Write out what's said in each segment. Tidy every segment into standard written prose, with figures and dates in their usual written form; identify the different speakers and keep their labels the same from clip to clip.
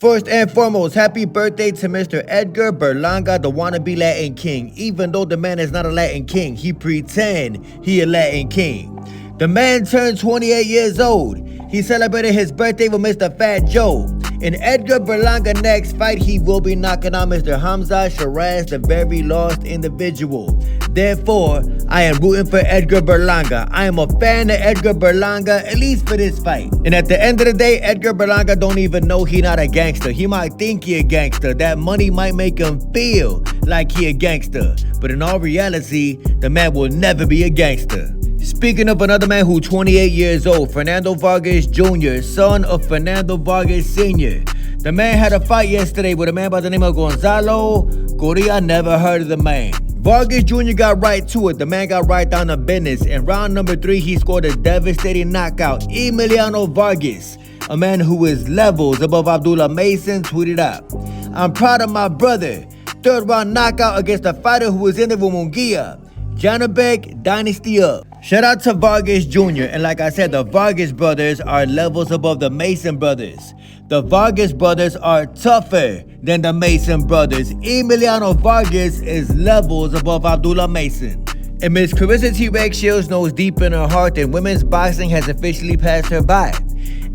Speaker 1: First and foremost, happy birthday to Mr. Edgar Berlanaga, the wannabe Latin king. Even though the man is not a Latin king, he pretend he a Latin king. The man turned 28 years old. He celebrated his birthday with Mr. Fat Joe. In Edgar Berlanaga next fight, he will be knocking out Mr. Hamza Shiraz, the very lost individual. Therefore, I am rooting for Edgar Berlanaga. I am a fan of Edgar Berlanaga, at least for this fight. And at the end of the day, Edgar Berlanaga don't even know he not a gangster. He might think he a gangster. That money might make him feel like he a gangster. But in all reality, the man will never be a gangster. Speaking of another man who's 28 years old, Fernando Vargas Jr., son of Fernando Vargas Sr. The man had a fight yesterday with a man by the name of Gonzalo Correa. Never heard of the man. Vargas Jr. got right to it. The man got right down to business. In round number 3, he scored a devastating knockout. Emiliano Vargas, a man who is levels above Abdullah Mason, tweeted out, "I'm proud of my brother. Third round knockout against a fighter who was in the Munguia. Janabek dynasty up." Shout out to Vargas Jr. And like I said, the Vargas brothers are levels above the Mason brothers. The Vargas brothers are tougher than the Mason brothers. Emiliano Vargas is levels above Abdullah Mason. And Miss Claressa T-Rex Shields knows deep in her heart that women's boxing has officially passed her by.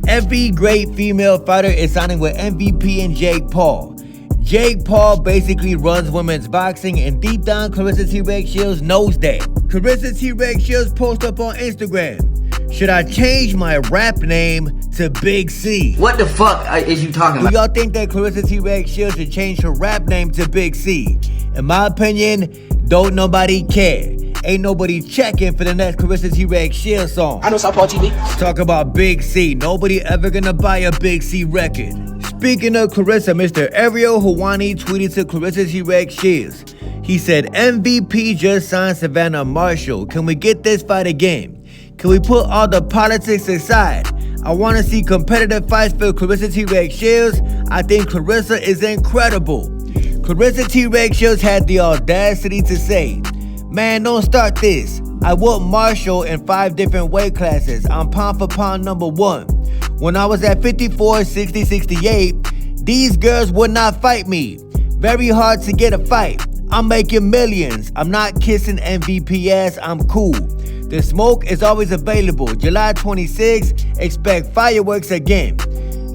Speaker 1: Every great female fighter is signing with MVP and Jake Paul. Jake Paul basically runs women's boxing, and deep down, Claressa T-Rex Shields knows that. Claressa T-Rex Shields post up on Instagram, "Should I change my rap name to Big C?"
Speaker 2: What the fuck is you talking about?
Speaker 1: Do y'all think that Claressa T-Rex Shields should change her rap name to Big C? In my opinion, don't nobody care. Ain't nobody checking for the next Claressa T-Rex Shields song.
Speaker 3: I know Southpaw TV.
Speaker 1: Talk about Big C. Nobody ever gonna buy a Big C record. Speaking of Claressa, Mr. Ariel Hawani tweeted to Claressa T-Rex Shields. He said, "MVP just signed Savannah Marshall. Can we get this fight again? Can we put all the politics aside? I want to see competitive fights for Claressa T-Rex Shields. I think Claressa is incredible." Claressa T-Rex Shields had the audacity to say, "Man, don't start this. I want Marshall in 5 different weight classes. I'm pound for pound number 1. When I was at 54, 60, 68, these girls would not fight me. Very hard to get a fight. I'm making millions. I'm not kissing MVP ass. I'm cool. The smoke is always available. July 26, expect fireworks again.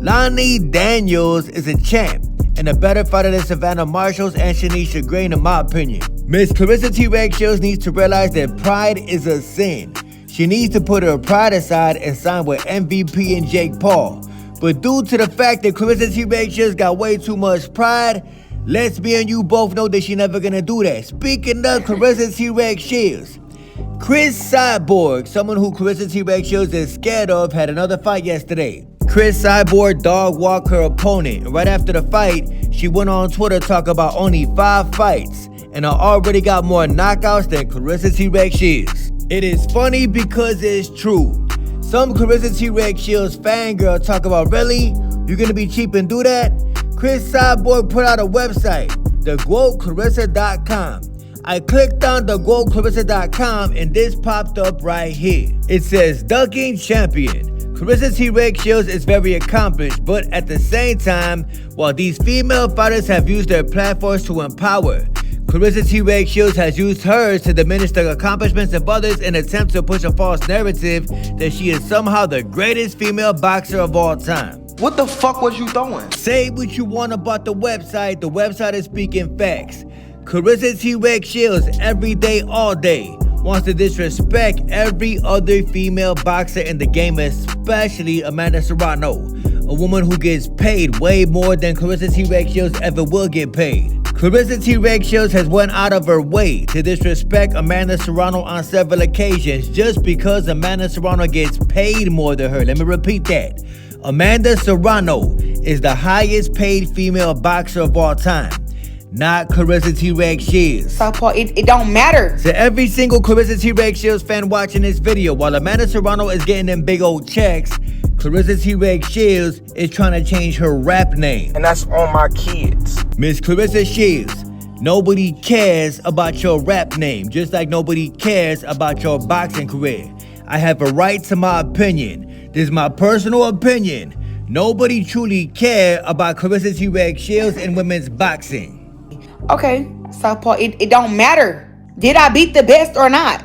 Speaker 1: Lonnie Daniels is a champ and a better fighter than Savannah Marshall and Shanisha Green, in my opinion. Miss Claressa T-Rex Shields needs to realize that pride is a sin. She needs to put her pride aside and sign with MVP and Jake Paul. But due to the fact that Claressa T-Rex Shields got way too much pride, let's be and you both know that she never gonna do that. Speaking of Claressa T-Rex Shields, Chris Cyborg, someone who Claressa T-Rex Shields is scared of, had another fight yesterday. Chris Cyborg dog walked her opponent. Right after the fight, she went on Twitter talking about only 5 fights, and I already got more knockouts than Claressa T-Rex Shields. It is funny because it's true. Some Claressa T-Rex Shields fangirl talk about, "Really? You're gonna be cheap and do that?" Chris Cyborg put out a website, thequoteclaressa.com. I clicked on thequoteclaressa.com and this popped up right here. It says, "Ducking champion. Claressa T-Rex Shields is very accomplished, but at the same time, while these female fighters have used their platforms to empower, Claressa T-Rex Shields has used hers to diminish the accomplishments of others in an attempt to push a false narrative that she is somehow the greatest female boxer of all time."
Speaker 3: What the fuck was you throwing?
Speaker 1: Say what you want about the website is speaking facts. Claressa T-Rex Shields, every day, all day, wants to disrespect every other female boxer in the game, especially Amanda Serrano, a woman who gets paid way more than Claressa T-Rex Shields ever will get paid. Claressa T-Rex Shields has went out of her way to disrespect Amanda Serrano on several occasions just because Amanda Serrano gets paid more than her. Let me repeat that. Amanda Serrano is the highest paid female boxer of all time, not Claressa T-Rex Shields.
Speaker 3: Southpaw, it don't matter.
Speaker 1: To every single Claressa T-Rex Shields fan watching this video, while Amanda Serrano is getting them big old checks, Claressa T-Rex Shields is trying to change her rap name.
Speaker 3: And that's on my kids.
Speaker 1: Miss Claressa Shields, nobody cares about your rap name, just like nobody cares about your boxing career. I have a right to my opinion. This is my personal opinion. Nobody truly care about Claressa T-Rex Shields in women's boxing.
Speaker 3: Okay, Southpaw, it don't matter. Did I beat the best or not?